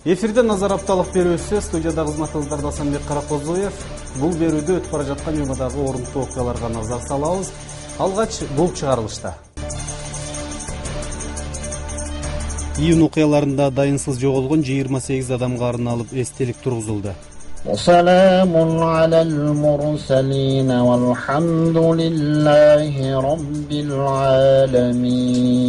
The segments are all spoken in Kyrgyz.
Эфирде назар апталык берүүсү, студияда кызматыбыздарда Асанбек Каракозуев. Бул берүүдө өтүп бара жаткан жумадагы орунтуу окуяларга назар салабыз. Алгач бул чыгарылышта. Июнь окуяларында дайынсыз жоголгон 28 адамга арналып эстелик тургузулду. Саламун алал мурсалин валхамдулиллахи раббил аламин.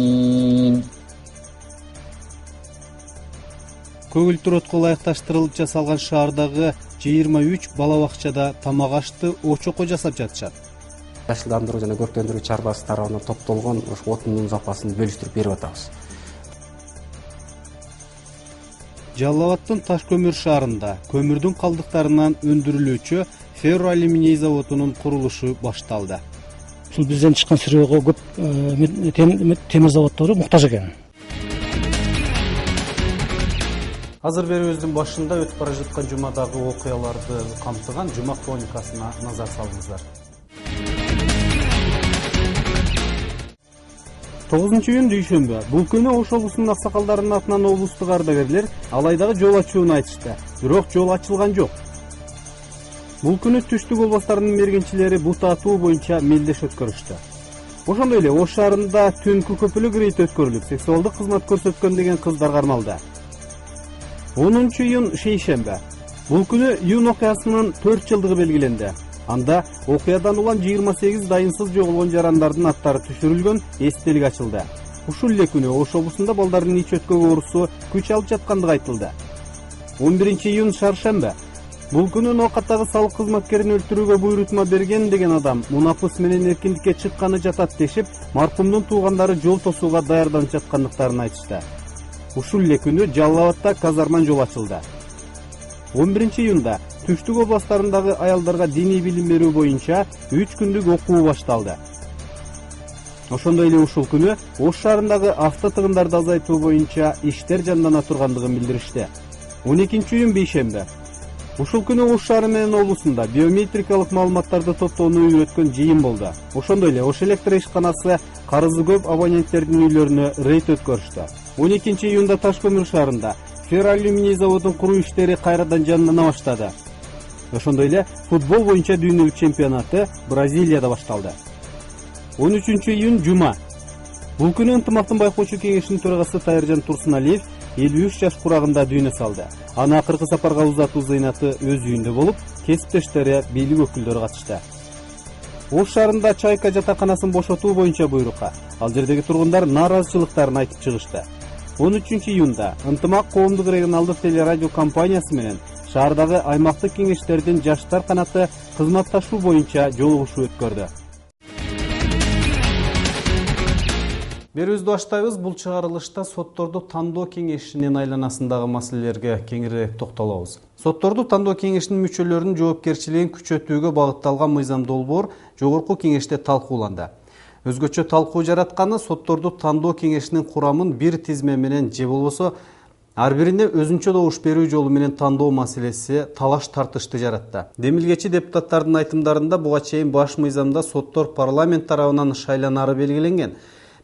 Көгүлтүр отко ылайыкташтырылып жасалган шаардагы 23 бала бакчада тамак ашты очокко жасап жатышат. Жашылдандыруу жана көркөндүрүү чарбасы тарабынан топтолгон ошо отундун запасын бөлүштүрүп берип атабыз. Жалал Абадтын Таш көмүр шаарында көмүрдүн калдыктарынан өндүрүлүүчү ферроалюминий заводунун курулушу башталды. Ушул бизден чыккан сырыйга көп темир заводдору муктаж экен. Азыр берүүбүздүн башында өтүп бара жаткан жумадагы окуяларды камтыган жума хроникасына назар салыңыздар. 9-июнь дүйшөмбү. Бул күнү Ош облусунун аксакалдарынын атынан облустук ардагерлер алайдагы жол ачууну айтышты. Бирок жол ачылган жок. Бул күнү Түштүк областарынын мергенчилери бут атуу боюнча мелдеш өткөрүштү. Ошондой эле Ош шаарында түнкү көпүлүк рейд өткөрүлүп, сексуалдык кызмат көрсөткөн деген кыздар кармалды. 10 июнь шейшембе. Бул күнү июнь окуясынын 4 жылдыгы белгиленди. Анда окуядан улам 28 дайынсыз жоголгон жарандардын аттары түшүрүлгөн эстелик ачылды. Ушул эле күнү Ош облусунда балдардын ич өткөгө оорусу күч алып жаткандыгы айтылды. 11 июнь шаршембе. Бул күнү ноокаттагы салык кызматкерин өлтүрүүгө буйрутма берген деген адам мунапыс менен эркиндикке чыкканы жатат дешип, маркумдун туугандары жол тосууга даярданып жаткандыктарын айтышты. Ушул эле күнү Жалал Абадта казарман жол ачылды. 11 июнда Түштүк областарындагы аялдарга диний билим берүү боюнча 3 күндүк окуу башталды. Ошондой эле ушул күнү Ош шаарындагы автотыгындарды азайтуу боюнча иштер жандана тургандыгын билдиришти. 12 июнь бейшембе. Ушул күнү Ош шаары менен облусунда биометрикалык маалыматтарды топтоону үйрөткөн жыйын болду. Ошондой эле Ош электр ишканасы карызы көп абоненттердин үйлөрүнө рейд өткөрүштү. 12 июнда Таш көмүр шаарында ферроалюминий заводун куруу иштери кайрадан жандана баштады. Ошондой эле футбол боюнча дүйнөлүк чемпионаты Бразилияда башталды. 13 июнь жума. Бул күнү ынтымактын байкоочу кеңешинин төрагасы Тайыржан Турсуналиев 53 жаш курагында дүйнө салды. Аны акыркы сапарга узатуу зыйнаты өз үйүндө болуп, кесиптештери, бийлик өкүлдөрү катышты. Ош шаарында Чайка жатаканасын бошотуу боюнча буйрукка ал жердеги тургундар нааразычылыктарын айтып чыгышты. 13 июнда Ынтымак коомдук регионалдык телерадио компаниясы менен шаардагы аймактык кеңештердин жаштар канаты кызматташуу боюнча жолугушуу өткөрдү. Берүүбүздү баштайбыз. Бул чыгарылышта сотторду тандоо кеңешинин айланасындагы маселелерге кеңирээк токтолобуз. Сотторду тандоо кеңешинин мүчөлөрүнүн жоопкерчилигин күчөтүүгө багытталган мыйзам долбоор жогорку кеңеште талкууланды. Өзгөчө талкуу жаратканы сотторду тандоо кеңешинин курамын бир тизме менен же болбосо ар бирине өзүнчө добуш берүү жолу менен тандоо маселеси талаш тартышты жаратты. Демилгечи депутаттардын айтымдарында буга чейин баш мыйзамда соттор парламент тарабынан шайланары белгиленген.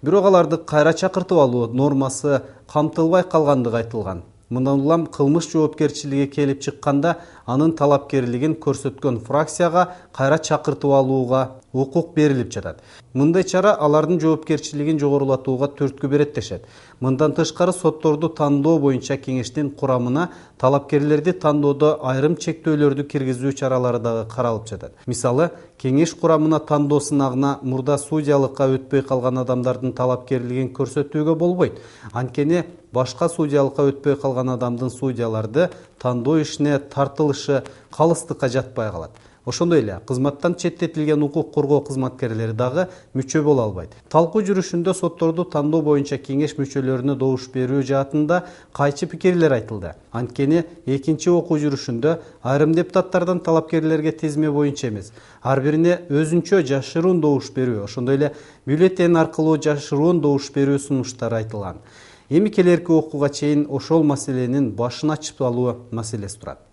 Бирок аларды кайра чакыртып алуу нормасы камтылбай калгандыгы айтылган. Мындан улам кылмыш жоопкерчилиги келип чыкканда анын талапкерлигин көрсөткөн фракцияга кайра чакыртып алууга укук берилип жатат. Мындай чара алардын жоопкерчилигин жогорулатууга түрткү берет дешет. Мындан тышкары сотторду тандоо боюнча кеңештин курамына талапкерлерди тандоодо айрым чектөөлөрдү киргизүү чаралары дагы каралып жатат. Мисалы, кеңеш курамына тандоо сынагына мурда судьялыкка өтпөй калган адамдардын талапкерлигин көрсөтүүгө болбойт. Анткени башка судьялыкка өтпөй калган адамдын судьяларды тандоо ишине тартылышы калыстыкка жатпай калат. Ошондой эле кызматтан четтетилген укук коргоо кызматкерлери дагы мүчө боло албайт. Талкуу жүрүшүндө сотторду тандоо боюнча кеңеш мүчөлөрүнө добуш берүү жаатында кайчы пикирлер айтылды. Анткени экинчи окуу жүрүшүндө айрым депутаттардан талапкерлерге тизме боюнча эмес, ар бирине өзүнчө жашыруун добуш берүү, ошондой эле бюллетень аркылуу жашыруун добуш берүү сунуштары айтылган. Эми келерки окууга чейин ошол маселенин башын ачып алуу маселеси турат.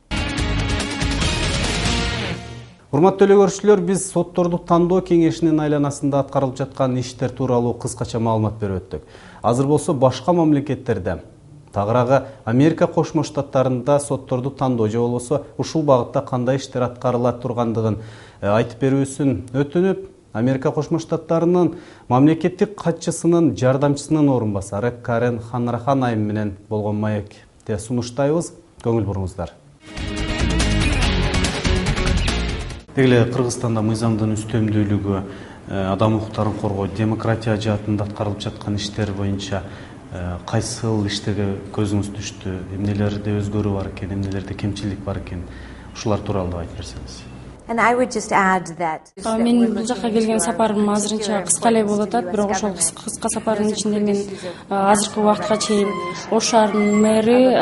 Урматтуу эле көрүүчүлөр, биз сотторду тандоо кеңешинин айланасында аткарылып жаткан иштер тууралуу кыскача маалымат берип өттүк. Азыр болсо башка мамлекеттерде Тагыраагы Америка Кошмо Штаттарында сотторду тандоо же болбосо ушул багытта кандай иштер аткарыла тургандыгын айтып берүүсүн өтүнүп, Америка Кошмо Штаттарынын мамлекеттик катчысынын жардамчысынын орун басары Карен Ханраханайм менен болгон маекте сунуштайбыз. Көңүл буруңуздар. Деги Кыргызстанда мыйзамдын үстөмдүүлүгү, адам укуктарын коргоо, демократия жаатында аткарылып жаткан иштер боюнча кайсыл иштерге көзүңүз түштү? Эмнелерде өзгөрүү бар экен, эмнелерде кемчилик бар экен? Ушулар тууралуу айтып берсеңиз. Мен бул жакка келген сапарым азырынча кыска эле болуп атат, бирок ошол кыска сапардын ичинде мен азыркы убакытка чейин Ош шаарынын мэри,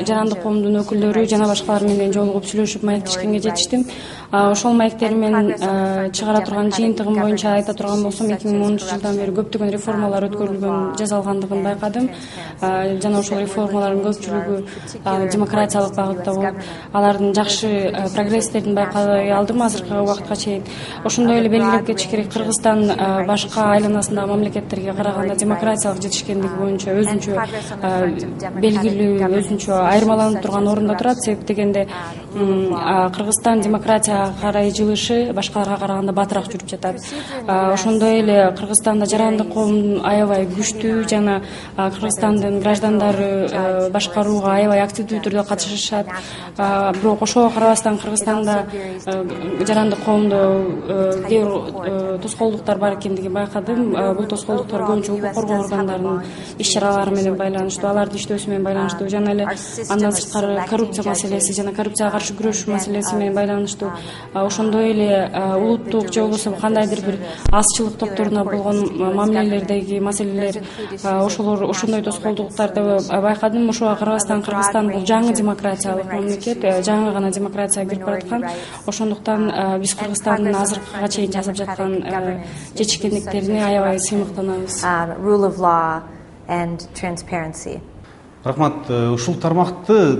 жарандык коомдун өкүлдөрү жана башкалар менен жолугуп сүйлөшүп маектешкенге жетиштим. Ошол маектер мен чыгара турган жыйынтыгым боюнча айта турган болсом, 2010-жылдан бери көптөгөн реформалар өткөрүлгөн, жасалгандыгын байкадым. Жана ошол реформалардын көпчүлүгү демократиялык багытта болуп, алардын жакшы прогресстерин байкай алдым азыркы убакытка чейин. Ошондой эле белгилеп кетиш керек, Кыргызстан башка айланасындагы мамлекеттерге караганда демократиялык жетишкендиги боюнча өзүнчө белгилүү, өзүнчө айырмаланып турган орунда турат. Себеп дегенде Кыргызстан демократияга карай жылышы башкаларга караганда батыраак жүрүп жатат. Ошондой эле Кыргызстанда жарандык коом аябай күчтүү жана Кыргызстандын граждандары башкарууга аябай активдүү түрдө катышышат. Бирок ошого карабастан Кыргызстанда жарандык коомдо кээ бир тоскоолдуктар бар экендигин байкадым. Бул тоскоолдуктар көбүнчө укук коргоо органдарынын иш-чаралары менен байланыштуу, алардын иштөөсү менен байланыштуу, жана эле андан сырткары коррупция маселеси жана коррупцияга каршы күрөшүү маселеси менен байланыштуу. Ошондой эле улуттук же болбосо кандайдыр бир азчылык топторуна болгон мамилелердеги маселелер, ошондой тоскоолдуктарды байкадым. Ошого карабастан Кыргызстан бул жаңы демократиялык мамлекет, жаңы гана демократияга кирип бараткан. Ошондуктан биз Кыргызстандын азыркыга чейин жасап жаткан жетишкендиктерине аябай сыймыктанабыз. Рахмат. Ушул тармакты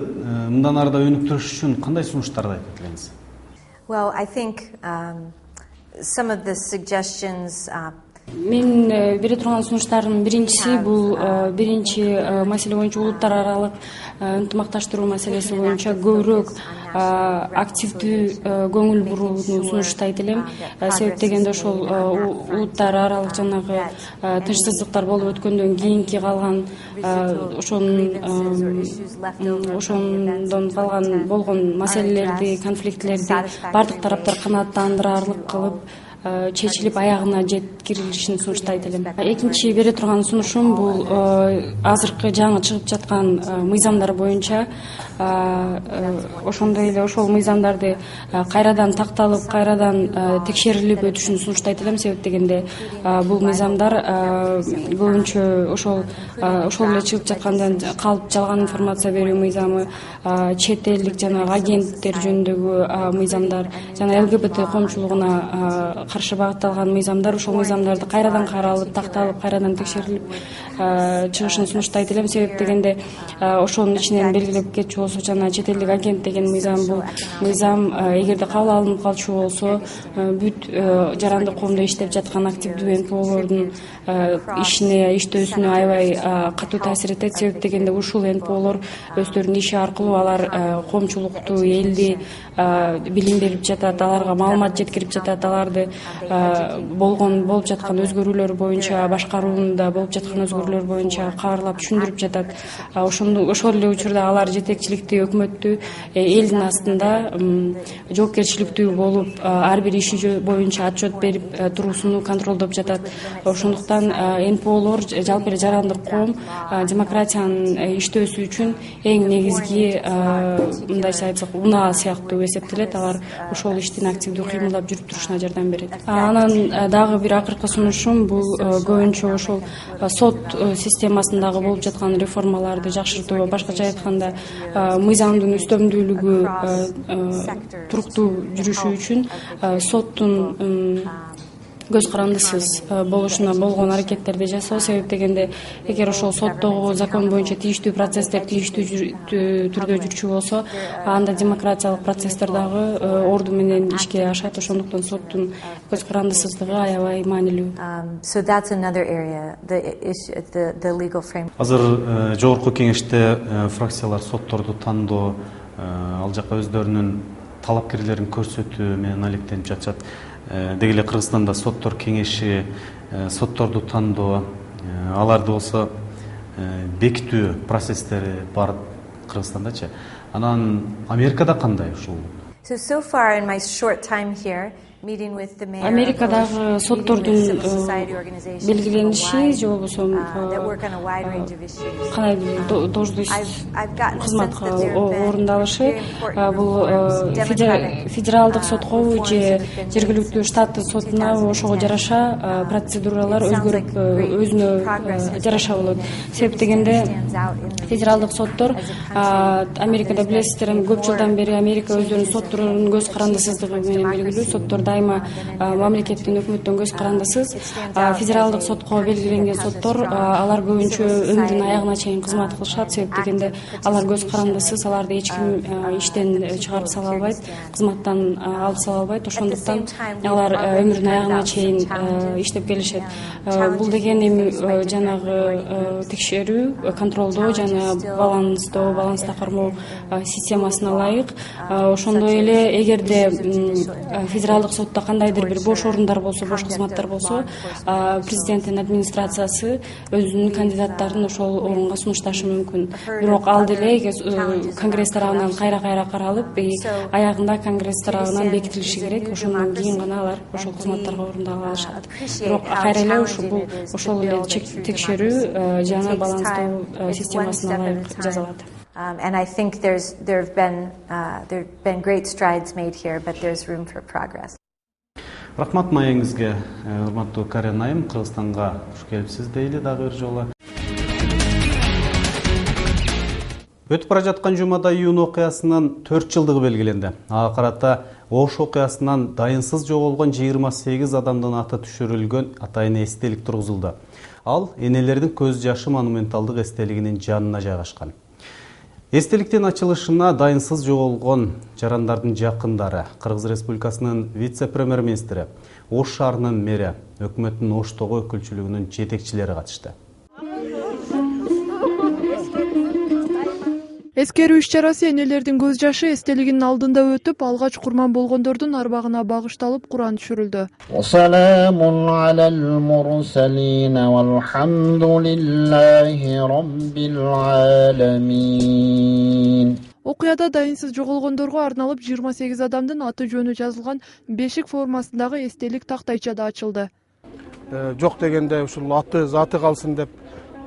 мындан ары да өнүктүрүш үчүн кандай сунуштарды айтып келеңиз? Мен бере турган сунуштардын биринчиси бул маселе боюнча улуттар аралык ынтымакташтыруу маселеси боюнча көбүрөөк активдүү көңүл бурууну сунуштайт элем. Себеп дегенде ошол улуттар аралык жанагы тынчсыздыктар болуп өткөндөн кийинки калган ошондон калган болгон маселелерди, конфликтлерди бардык тараптар канааттандырарлык кылып чечилип аягына жеткирилишин сунуштайт элем. Экинчи бере турган сунушум бул азыркы жаңы чыгып жаткан мыйзамдар боюнча ошондой эле ошол мыйзамдарды кайрадан такталып, кайрадан текшерилип өтүшүн сунуштайт элем. Себеп дегенде бул мыйзамдар көбүнчө ошол эле чыгып жаткандан калып жалган информация берүү мыйзамы, чет элдик жанагы агенттер жөнүндөгү мыйзамдар жана ЛГБТ коомчулугуна каршы багытталган мыйзамдар, ошол мыйзамдарды кайрадан каралып, такталып, кайрадан текшерилип чыгышын сунуштайт элем. Себеп дегенде ошонун ичинен белгилеп кетчү болсо, жана чет элдик агент деген мыйзам, бул мыйзам эгерде кабыл алынып калчу болсо, бүт жарандык коомдо иштеп жаткан активдүү НПОлордун ишине, иштөөсүнө аябай катуу таасир этет. Себеп дегенде ушул НПОлор өздөрүнүн иши аркылуу алар коомчулукту, элди билим берип жатат, аларга маалымат жеткирип жатат, аларды болуп жаткан өзгөрүүлөр боюнча, башкаруунда болуп жаткан өзгөрүүлөр боюнча кабарлап түшүндүрүп жатат. Ошол эле учурда алар жетекчиликти, өкмөттү элдин астында жоопкерчиликтүү болуп, ар бир иши боюнча отчет берип туруусуну контролдоп жатат. Ошондуктан НПОлор, жалпы эле жарандык коом демократиянын иштөөсү үчүн эң негизги, мындайча айтсак, унаа сыяктуу эсептелет. Алар ошол иштин активдүү кыймылдап жүрүп турушуна жардам берет. Анан дагы бир акыркы сунушум бул көбүнчө ошол сот системасындагы болуп жаткан реформаларды жакшыртуу, башкача айтканда мыйзамдын үстөмдүүлүгү туруктуу жүрүшү үчүн соттун көз карандысыз болушуна болгон аракеттерди жасоо. Себеп дегенде эгер ошол соттогу закон боюнча тийиштүү процесстер тийиштүү түрдө жүрчү болсо, анда демократиялык процесстер дагы орду менен ишке ашат. Ошондуктан соттун көз карандысыздыгы аябай маанилүү. So that's another area, the legal framework. Азыр жогорку кеңеште фракциялар сотторду тандоо, ал жакка өздөрүнүн талапкерлерин көрсөтүү менен алектенип жатышат. Деги эле Кыргызстанда соттор кеңеши, сотторду тандоо, аларды болсо бекитүү процесстери бар Кыргызстандачы. Анан Америкада кандай ушул? So far in my short time here, meeting with the mayor, Америкадагы соттордун белгилениши же болбосо кандай должность кызматка орундалышы бул федералдык сотко же жергиликтүү штаттын сотуна ошого жараша процедуралар өзгөрүп өзүнө жараша болот. Себеп дегенде федералдык соттор Америкада билесиздер, көп жылдан бери Америка өздөрүнүн сотторунун көз карандысыздыгы менен белгилүү. Соттор дайыма мамлекеттин өкмөттөн көз карандысыз. Федералдык сотко белгиленген соттор алар көбүнчө өмүрүнүн аягына чейин кызмат кылышат. Себеп дегенде алар көз карандысыз, аларды эч ким иштен чыгарып сала албайт, кызматтан алып сала албайт. Ошондуктан алар өмүрүнүн аягына чейин иштеп келишет. Бул деген эми жанагы текшерүү, контролдоо жана баланста кармоо системасына ылайык. Ошондой эле эгерде федералдык сотто кандайдыр бир бош орундар болсо, бош кызматтар болсо, президенттин администрациясы өзүнүн кандидаттарын ошол орунга сунушташы мүмкүн. Бирок ал деле Конгресс тарабынан кайра каралып, аягында Конгресс тарабынан бекитилиши керек. Ошондон кийин гана алар ошол кызматтарга орундала алышат. Бирок кайра эле ошол эле текшерүү жана баланстоо системасына ылайык жасалат. And I think there've been great strides made here, but there's room for progress. Рахмат маегиңизге, урматтуу Карен айым, Кыргызстанга хуш келипсиз дейли дагы бир жолу. Өтүп бара жаткан жумада июнь окуясынын 4 жылдыгы белгиленди. Ага карата Ош окуясынан дайынсыз жоголгон 28 адамдын аты түшүрүлгөн атайын эстелик тургузулду. Ал энелердин көз жашы монументалдык эстелигинин жанына жайгашкан. Эстеликтин ачылышына дайынсыз жоголгон жарандардын жакындары, Кыргыз Республикасынын вице-премьер-министри, Ош шаарынын мэри, өкмөттүн Оштогу өкүлчүлүгүнүн жетекчилери катышты. Эскерүү иш-чарасы энелердин көз жашы эстелигинин алдында өтүп, алгач курман болгондордун арбагына багышталып Куран түшүрүлдү. Wassalamun alal mursalin walhamdulillahi rabbil alamin. Окуяда дайынсыз жоголгондорго арналып 28 адамдын аты жөнү жазылган бешик формасындагы эстелик тактайча да ачылды. Жок дегенде ушул аты заты калсын деп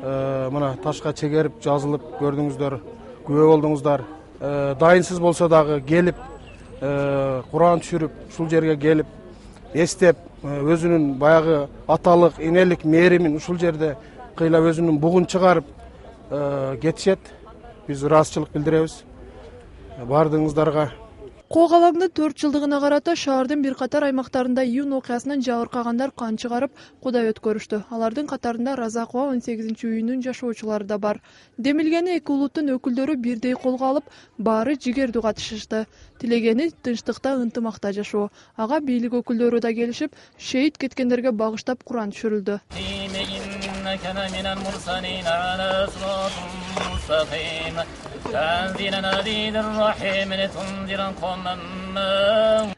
мына ташка чегерип жазылып көрдүңүздөр. Күбө болдуңуздар. Дайынсыз болсо дагы келип, Куран түшүрүп, ушул жерге келип, эстеп, өзүнүн баягы аталык, энелик мээримин ушул жерде кыйлап өзүнүн бугун чыгарып кетишет. Биз ыраазычылык билдиребиз бардыгыңыздарга. Кок алаңдын 4 жылдыгына карата шаардын бир катар аймактарында июнь окуясынан жабыркагандар кан чыгарып, кудай өткөрүштү. Алардын катарында Разакова 18-үйүнүн жашоочулары да бар. Демилгени эки улуттун өкүлдөрү бирдей колго алып, баары жигердүү катышышты. Тилегени тынчтыкта, ынтымакта жашоо. Ага бийлик өкүлдөрү да келишип, шейит кеткендерге багыштап Куран түшүрүлдү.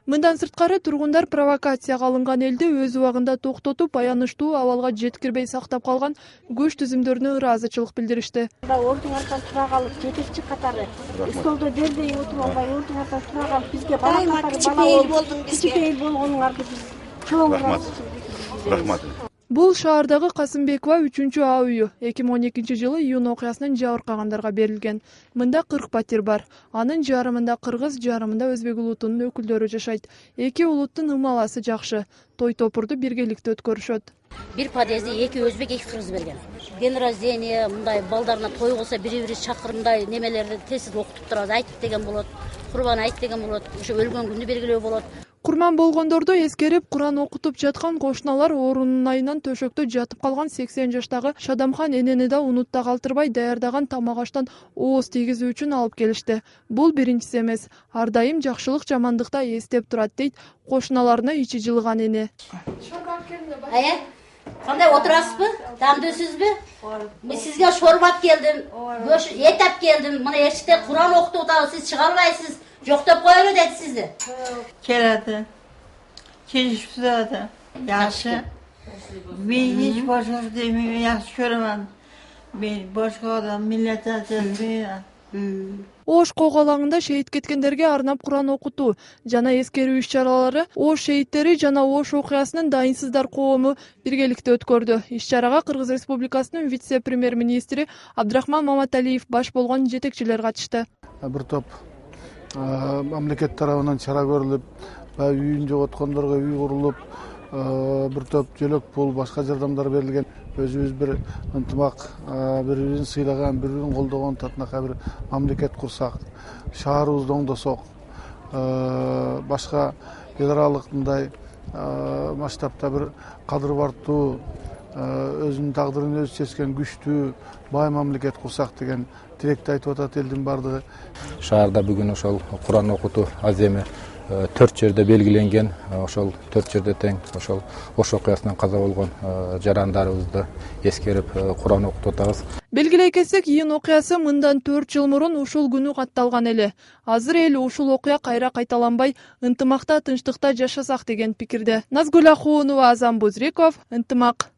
Мындан сырткары тургундар провокацияга алынган элди өз убагында токтотуп, аянычтуу абалга жеткирбей сактап калган көч түзүмдөрүнө ыраазычылык билдиришти. Ордун артынан тура калып, жетекчи катары столдо жердей отуруп албай, ордун артынан тура калып, бизге бала кичинекей болгонуңарды биз чоң рахмат. Бул шаардагы Касымбекова 3-А үйү 2012 жылы июнь окуясынан жабыркагандарга берилген. Мында 40 патир бар. Анын жарымында кыргыз, жарымында өзбек улутунун өкүлдөрү жашайт. Эки улуттун ымаласы жакшы. Той топурду биргеликте өткөрүшөт. Бир подъезде эки өзбек, эки кыргыз берген. Ден рождения, мындай балдарына той болсо бири-бири чакырымдай немелерди тез окутуп турабыз. Айт деген болот, курбан айт деген болот, ошо өлгөн күндү белгилөө болот. Курман болгондорду эскерип Куран окутуп жаткан кошуналар орунун айынан төшөктө жатып калган 80 жаштагы Шадамхан энени да унутта калтырбай даярдаган тамак аштан ооз тийгизүү үчүн алып келишти. Бул биринчиси эмес. Ар дайым жакшылык жамандыкта эстеп турат дейт кошуналарына ичи жылган эне. Кандай отурасызбы? Дамдөсүзбү? Мен сизге шорбат келдим, эт алып келдим. Мына эшикте Куран окутуп атабыз, сиз чыга албайсыз. Жоктоп коелу деди сизди. Келеді, келишип турады. Жакшы. Мен эч башка демейм, жакшы көрөмүн. Мен башка адам миллет атылбайм. Ош коголаңында шейит кеткендерге арнап Куран окутуу жана эскерүү иш-чаралары Ош шейиттери жана Ош окуясынын дайынсыздар коому биргеликте өткөрдү. Иш-чарага Кыргыз Республикасынын вице-премьер-министри Абдрахман Маматалиев баш болгон жетекчилер катышты. Бир топ мамлекет тарабынан чара көрүлүп, үйүн жоготкондорго үй курулуп, бир топ жөлөк пул, башка жардамдар берилген. Өзүбүз бир ынтымак, бири-бирин сыйлаган, бири-бирин колдогон татынакай бир мамлекет курсак, шаарыбызды оңдосок, башка эл аралык мындай масштабта бир кадыр бартуу, өзүнүн тагдырын өзү чечкен күчтүү, бай мамлекет курсак деген тилекти айтып атат элдин бардыгы. Шаарда бүгүн ошол Куран окутуу аз эме 4 жерде белгиленген, ошол 4 жерде тең ошол Ош окуясынан каза болгон жарандарыбызды эскерип Куран окутуп атабыз. Белгилей кетсек, июнь окуясы мындан 4 жыл мурун ушул күнү катталган эле. Азыр эл ушул окуя кайра кайталанбай, ынтымакта, тынчтыкта жашасак деген пикирде. Назгүл Ахуунова, Азам Бузриков, Ынтымак.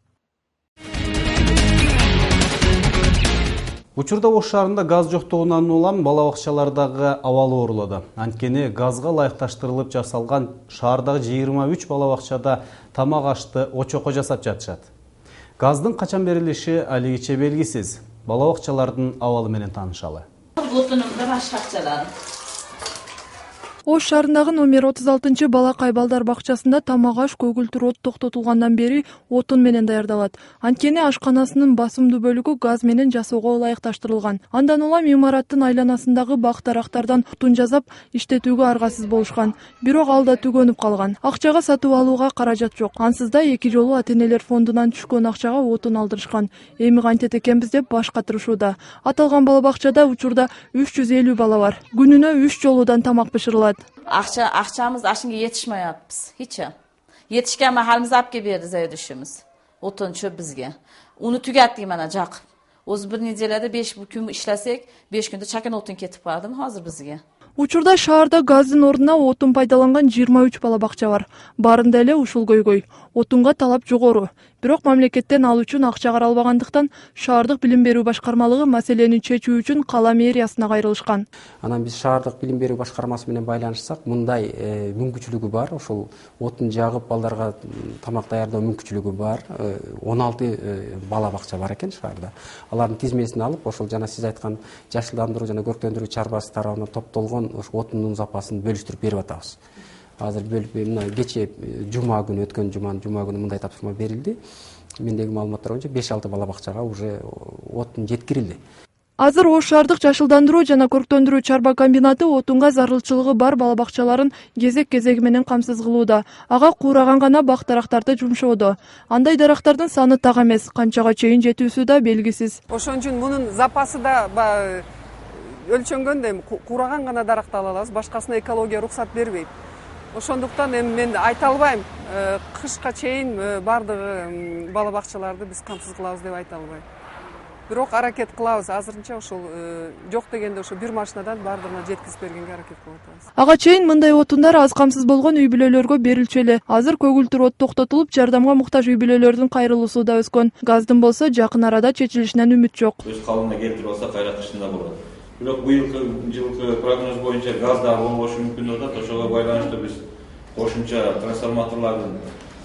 Учурда Ош шаарында газ жоктугунан улам бала бакчалардагы абалы оорулоду. Анткени газга ылайыкташтырылып жасалган шаардагы 23 бала бакчада тамак ашты очокко жасап жатышат. Газдын качан берилиши алигиче белгисиз. Бала бакчалардын абалы менен таанышалы. Ош шаарындагы номер 36 балакай балдар бакчасында тамак аш көгүлтүр от токтотулгандан бери отун менен даярдалат. Анткени ашканасынын басымдуу бөлүгү газ менен жасоого ылайыкташтырылган. Андан улам имараттын айланасындагы бак дарактардан отун жасап иштетүүгө аргасыз болушкан. Бирок ал да түгөнүп калган. Акчага сатып алууга каражат жок. Ансыз да 2 жолу ата-энелер фондунан түшкөн акчага отун алдырышкан. Эми кантет экенбиз деп баш катырышууда. Аталган бала бакчада учурда 350 бала бар. Күнүнө 3 жолудан тамак бышырылат. Акчамыз ашынга жетишмей атпыз. Hiç. Yetişken mahalimiz alып келбеді зайдышымыз. Отун чөп бизге. Уну түгәттик мана жакып. Оз бир неделеде 5 күн ишлесек, 5 күндө чакан отун кетип бардым азыр бизге. Учурда шаарда газдын ордуна отун пайдаланган 23 бала бакча бар. Барында эле ушул көйгөй. Отунга талап жогору. Бирок мамлекеттен ал үчүн акча каралбагандыктан шаардык билим берүү башкармалыгы маселени чечүү үчүн кала мэриясына кайрылышкан. Анан биз шаардык билим берүү башкармасы менен байланышсак, мындай мүмкүнчүлүгү бар. Ошол отун жагып балдарга тамак даярдоо мүмкүнчүлүгү бар. 16 бала бакча бар экен шаарда. Алардын тизмесин алып, ошол жана сиз айткан жашылдандыруу жана көрктөндүрүү чарбасы тарабынан топтолгон отундун запасын бөлүштүрүп берип атабыз. Азыр бөлүп мына кече жума күнү өткөн жума күнү мындай тапшырма берилди. Мендеги маалыматтар боюнча 5-6 бала бакчага уже отун жеткирилди. Азыр Ош шаардык жашылдандыруу жана көрктөндүрүү чарба комбинаты отунга зарылчылыгы бар бала бакчаларын кезек-кезеги менен камсыз кылууда. Ага куураган гана бак дарактарды жумшоодо. Андай дарактардын саны так эмес, канчага чейин жетүүсү да белгисиз. Ошон үчүн мунун запасы да өлчөнгөн, куураган гана даракты ала алабыз, башкасына экология уруксат бербейт. Ошондуктан эми мен айта албайм, кышка чейин бардыгы бала бакчаларды биз камсыз кылабыз деп айта албайм. Бирок аракет кылабыз. Азырынча ошол жок дегенде ошо бир машинадан бардыгына жеткизип бергенге аракет кылып атабыз. Ага чейин мындай отундар аз камсыз болгон үй бүлөлөргө берилчү эле. Азыр көгүлтүр от токтотулуп, жардамга муктаж үй бүлөлөрдүн кайрылуусу да өскөн. Газдын болсо жакын арада чечилишинен үмүт жок. Өз калыбына келтирип алса кайра кышында болот. Бирок жылкы прогноз боюнча газ да болбошу мүмкүн деп атат. Ошого байланыштуу биз кошумча трансформаторлордун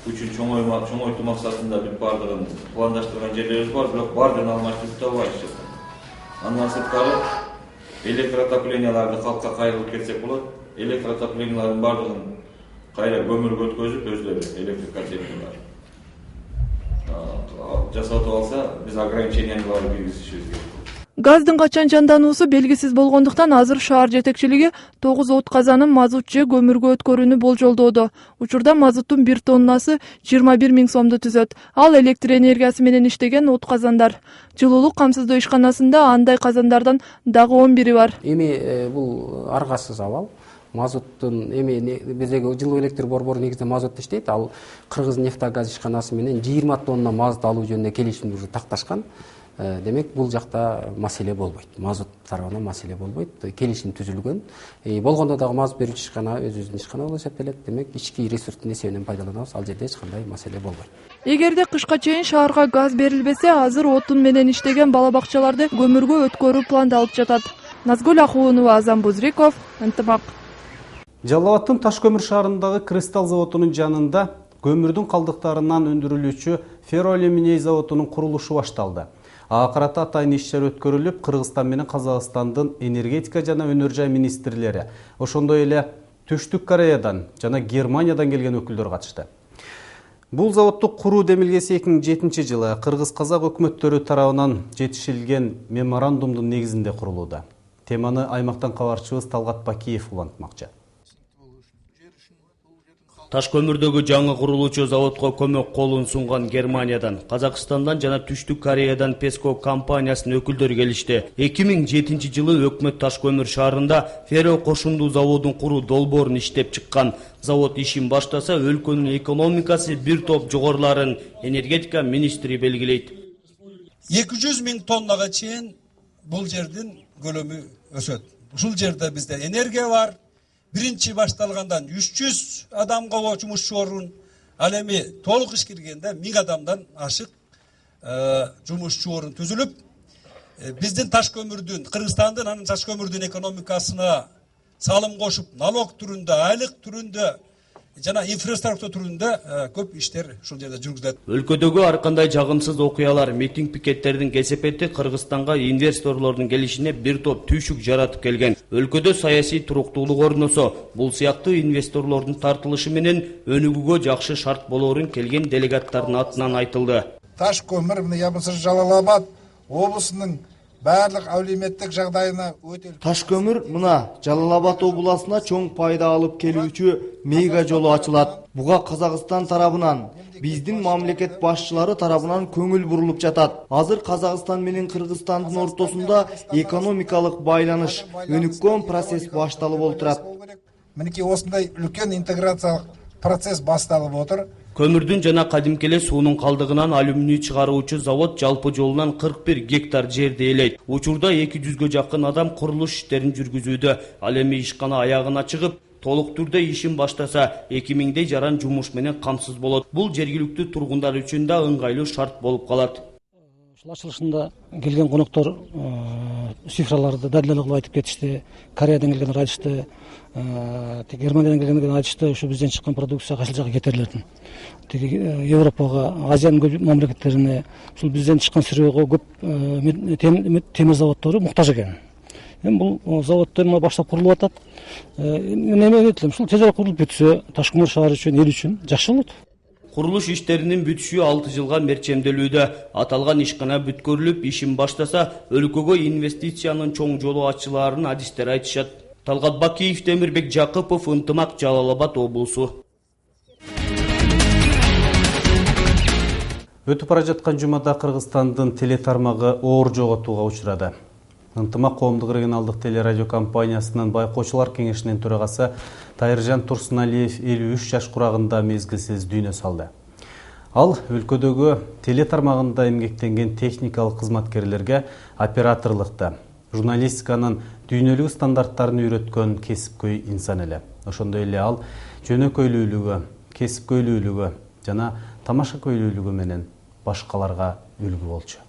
үчүн чоңойтуу максатында бүт бардыгын пландаштырган жерлерибиз бар, бирок бардыгын алмаштырып табылбайт. Андан сырткары электроотопленияларды калкка кайрылып кетсек болот. Электроотоплениялардын бардыгын кайра көмүргө өткөзүп өзлөрү электр котельниялар жасатып алса, биз ограниченияларды киргизишибиз керек. Газдын качан жандануусу белгисиз болгондуктан азыр шаар жетекчилиги 9 от казанын мазут же көмүргө өткөрүүнү болжолдоодо. Учурда мазуттун 1 тоннасы 21 000 сомду түзөт. Ал электр энергиясы менен иштеген от казандар. Жылуулук камсыздоо ишканасында андай казандардан дагы 11 бар. Эми бул аргасыз абал. Мазуттун эми биздеги жылуу электр борбору негизинде мазут иштейт. Ал Кыргыз нефтогаз ишканасы менен 20 тонна мазут алуу жөнүндө келишимди уже такташкан. Демек бул жакта маселе болбойт. Мазут тарабынан маселе болбойт. Келишим түзүлгөн. Болгондо дагы мазут берүүчү ишкана өзүбүздүн ишкана болуп эсептелет. Демек ички ресурстун эсебинен пайдаланабыз. Ал жерде эч кандай маселе болбойт. Эгерде кышка чейин шаарга газ берилбесе, азыр отун менен иштеген бала бакчаларды көмүргө өткөрүү пландалып жатат. Назгүл Ахуунова, Азам Бузриков, Ынтымак. Жалал Абадтын Ташкөмүр шаарындагы кристалл заводунун жанында көмүрдүн калдыктарынан өндүрүлүүчү ферроалюминий заводунун курулушу башталды. Ага карата атайын иш-чара өткөрүлүп, Кыргызстан менен Казакстандын энергетика жана өнөр жай министрлери, ошондой эле Түштүк Кореядан жана Германиядан келген өкүлдөр катышты. Бул заводду куруу демилгеси 2007 жылы Кыргыз-Казак өкмөттөрү тарабынан жетишилген меморандумдун негизинде курулууда. Теманы аймактан кабарчыбыз Талгат Бакиев улантмакчы. Ташкөмүрдөгү жаңы курулуучу заводко көмөк колун сунган Германиядан, Казакстандан жана Түштүк Кореядан Песко компаниясынын өкүлдөрү келишти. 2007 жылы өкмөт Ташкөмүр шаарында ферро кошундуу заводун куруу долбоорун иштеп чыккан. Завод ишин баштаса, өлкөнүн экономикасы бир топ жогоруларын энергетика министри белгилейт. 200 000 тоннага чейин бул жердин көлөмү өсөт. Ушул жерде бизде энергия бар. Биринчи башталгандан 300 адамга жумушчу орун, ал эми толук иш киргенде 1000 адамдан ашык жумушчу орун түзүлүп, биздин Ташкөмүрдүн, Кыргызстандын анын Ташкөмүрдүн экономикасына салым кошуп, налог түрүндө, айлык түрүндө жана инфраструктура түрүндө көп иштер ушул жерде жүргүзүлөт. Өлкөдөгү ар кандай жагымсыз окуялар, митинг пикеттердин кесепети Кыргызстанга инвесторлордун келишине бир топ түйшүк жаратып келген. Өлкөдө саясий туруктуулук орносо, бул сыяктуу инвесторлордун тартылышы менен өнүгүүгө жакшы шарт болоорун келген делегаттардын атынан айтылды. Ташкөмүр, Жалал Абад облусунун барлык әлеуметтик жагдайына өтө. Ташкөмүр мына Жалал Абад обласына чоң пайда алып келүүчү мега жолу ачылат. Буга Казакстан тарабынан, биздин мамлекет башчылары тарабынан көңүл бурулуп жатат. Азыр Казакстан менен Кыргызстандын ортосунда экономикалык байланыш, өнүккөн процесс башталып отурат. Минеки осундай үлкен интеграциялык процесс башталып отур. Көмүрдүн жана кадимки эле суунун калдыгынан алюминий чыгаруучу завод жалпы жолунан 41 гектар жерди ээлейт. Учурда 200гө жакын адам курулуш иштерин жүргүзүүдө. Ал эми ишкана аягына чыгып, толук түрдө ишин баштаса, 2000дей жаран жумуш менен камсыз болот. Бул жергиликтүү тургундар үчүн да ыңгайлуу шарт болуп калат. Ачылышында келген коноктор цифраларды далилдөө кылып айтып кетишти. Кореядан келгендер айтышты, Германиядан келгендер айтышты, ушу бизден чыккан продукция кайсыл жака кетерилерин. Европага, Азиянын мамлекеттерине ушул бизден чыккан сырыйга көп темир заводдору муктаж экен. Эми бул заводдор баштап курулуп атат. Эме айтылам, ушул тезирээк курулуп бүтсө, Ташкөмүр шаары үчүн, эл үчүн жакшы болот. Курулуш иштеринин бүтүшү 6 жылга мерчемделүүдө. Аталган ишкана бүткөрүлүп, ишин баштаса, өлкөгө инвестициянын чоң жолу ачылаарын адистер айтышат. Талгат Бакиев, Темирбек Жакыпов, Ынтымак, Жалал Абад облусу. Өтүп бара жаткан жумада Кыргызстандын теле тармагы оор жоготууга учурады. Ынтымак коомдук регионалдык телерадио компаниясынын байкоочулар кеңешинин төрагасы Тайыржан Турсуналиев 53 жаш курагында мезгилсиз дүйнө салды. Ал өлкөдөгү теле тармагында эмгектенген техникалык кызматкерлерге операторлукта, журналистиканын дүйнөлүк стандарттарын үйрөткөн кесипкөй инсан эле. Ошондой эле ал жөнөкөйлүүлүгү, кесипкөйлүүлүгү жана тамашакөйлүүлүгү менен башкаларга үлгү болчу.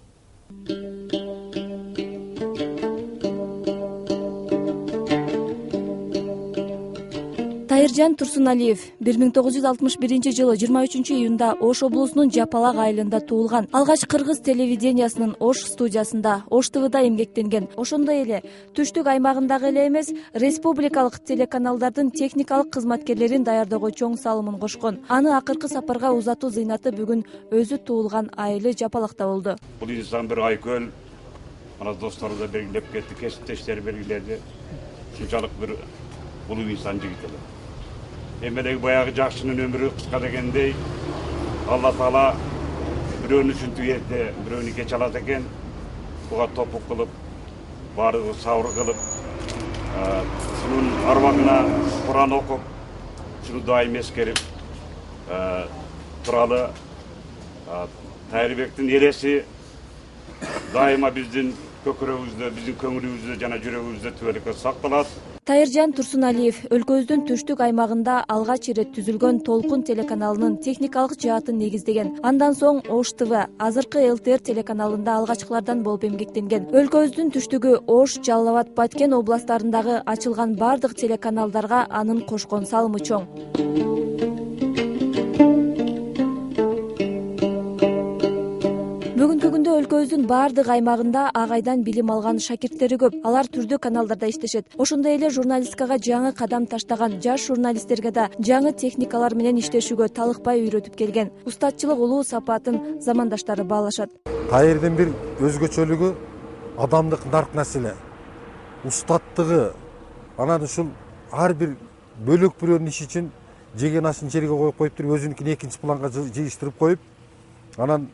Тайыржан Турсуналиев 1961 жылы 23 июнда Ош облусунун Жапалак айылында туулган. Алгач Кыргыз телевидениясынын Ош студиясында, Ош ТВда эмгектенген. Ошондой эле Түштүк аймагындагы эле эмес, республикалык телеканалдардын техникалык кызматкерлерин даярдоого чоң салымын кошкон. Аны акыркы сапарга узатуу зыйнаты бүгүн өзү туулган айылы Жапалакта болду. Бул инсан бир айкөл, Ана достары да белгилеп кетти, кесиптештери белгиледи. Ушунчалык бир улуу инсан жигит эле. Эми баягы жакшынын өмүрү кыска дегендей, Алла Таала бирөөнү ушинтип эрте, бирөөнү кеч алат экен. Буга топук кылып, баардыгы сабыр кылып, шунун арбагына Куран окуп, шуну дайым эскерип туралы. Тайырбектин элеси дайыма биздин көкүрөгүбүздө, биздин көңүлүбүздө жана жүрөгүбүздө түбөлүккө сакталат. Тайыржан Турсуналиев өлкөбүздүн түштүк аймагында алгач ирет түзүлгөн Толкун телеканалынын техникалык жаатын негиздеген. Андан соң Ош ТВ, азыркы ЛТР телеканалында алгачкылардан болуп эмгектенген. Өлкөбүздүн түштүгү Ош, Жалал Абад, Баткен областарындагы ачылган бардык телеканалдарга анын кошкон салымы чоң. Бүгүнкү күндө өлкөбүздүн бардык аймагында агайдан билим алган шакирттери көп. Алар түрдүү каналдарда иштешет. Ошондой эле журналистикага жаңы кадам таштаган жаш журналисттерге да жаңы техникалар менен иштешүүгө талыкпай үйрөтүп келген. Устатчылык улуу сапатын замандаштары баалашат. Тайырдын бир өзгөчөлүгү адамдык нарк нерселе. Устаттыгы. Анан ушул ар бир бөлөк бирөөнүн иши үчүн жеген ашын жерге коюп туруп, өзүнүкүн экинчи планга жыйыштырып коюп, анан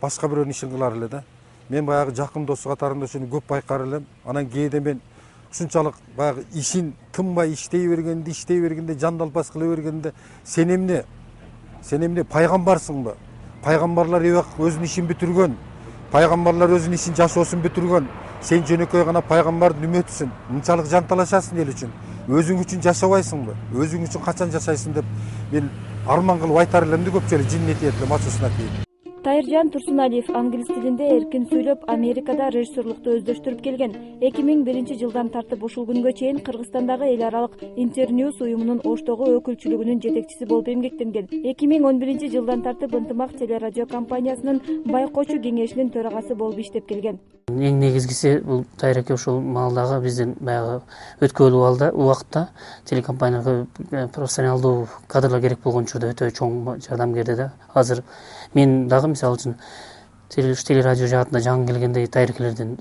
башка бирөөнүн ишин кылар эле да. Мен баягы жакын досу катарында ушуну көп байкар элем. Анан кээде мен ушунчалык баягы ишин тынбай иштей бергенде, жандалпас кыла бергенде сен эмне пайгамбарсыңбы? Пайгамбарлар өзүнүн ишин бүтүргөн. Пайгамбарлар өзүнүн ишин жашоосун бүтүргөн. Сен жөнөкөй гана пайгамбардын үмөтүсүн. Мынчалык жанталашасың эл үчүн. Өзүң үчүн жашабайсыңбы? Өзүң үчүн качан жашайсың деп мен арман кылып айтар элем да көпчөлүк жиннет этилем ачуусуна тийип. Тайыржан Турсуналиев англис тилинде эркин сүйлөп, Америкада режиссерлукту өздөштүрүп келген. 2001 жылдан тартып ушул күнгө чейин Кыргызстандагы эл аралык Интерньюз уюмунун Оштогу өкүлчүлүгүнүн жетекчиси болуп эмгектенген. 2011 жылдан тартып Ынтымак телерадио компаниясынын байкоочу кеңешинин төрагасы болуп иштеп келген. Эң негизгиси бул Тайыр ушул маалдагы биздин баягы өткөн убакытта телекомпанияга профессионалдуу кадрлар керек болгон учурда өтө чоң жардам берди да. Азыр мен дагы мисалы үчүн телерадио жаатында жаңы келгенде Тайыркелерден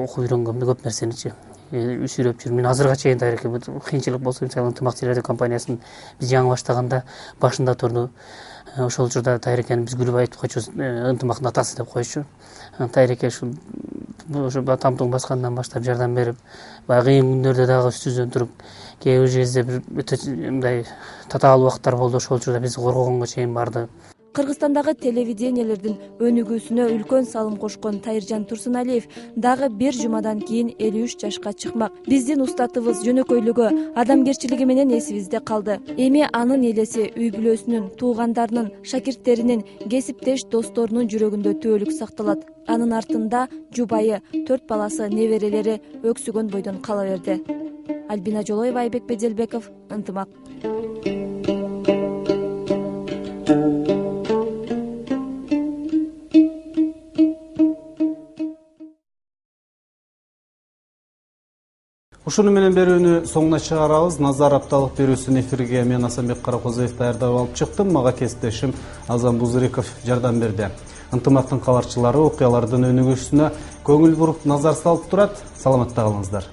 окуп үйрөнгөм көп нерсеничи. Үйрөп жүрмүн. Мен азырга чейин Тайырке кыйынчылык болсо, мисалы Ынтымак телерадио компаниясын биз жаңы баштаганда башында турду. Ошол учурда Тайыркени биз күлүп айтып койчубуз, Ынтымактын атасы деп койчу. Тайырке ушул тамтуң баскандан баштап жардам берип, баягы кыйын күндөрдө дагы үстүбүздөн туруп, кээ бир жерде бир өтө мындай татаал убакыттар болду. Ошол учурда бизди коргогонго чейин барды. Кыргызстандагы телевидениелердин өнүгүүсүнө үлкөн салым кошкон Тайыржан Турсуналиев дагы бир жумадан кийин 53 жашка чыкмак. Биздин устатыбыз, жөнөкөйлүгү, адамгерчилиги менен эсибизде калды. Эми анын элеси үй бүлөсүнүн, туугандарынын, шакирттеринин, кесиптеш досторунун жүрөгүндө түбөлүк сакталат. Анын артында жубайы, 4 баласы, неберелери өксүгөн бойдон кала берди. Альбина Жолоева, Айбек Беделбеков, Ынтымак. Ушуну менен берүүнү соңуна чыгарабыз. Назар апталык берүүсүн эфирге мен Асанбек Каракозоев даярдап алып чыктым. Мага кесиптешим Азан Бузырыков жардам берди. Ынтымактын кабарчылары окуялардын өнүгүүсүнө көңүл буруп назар салып турат. Саламатта калыңыздар.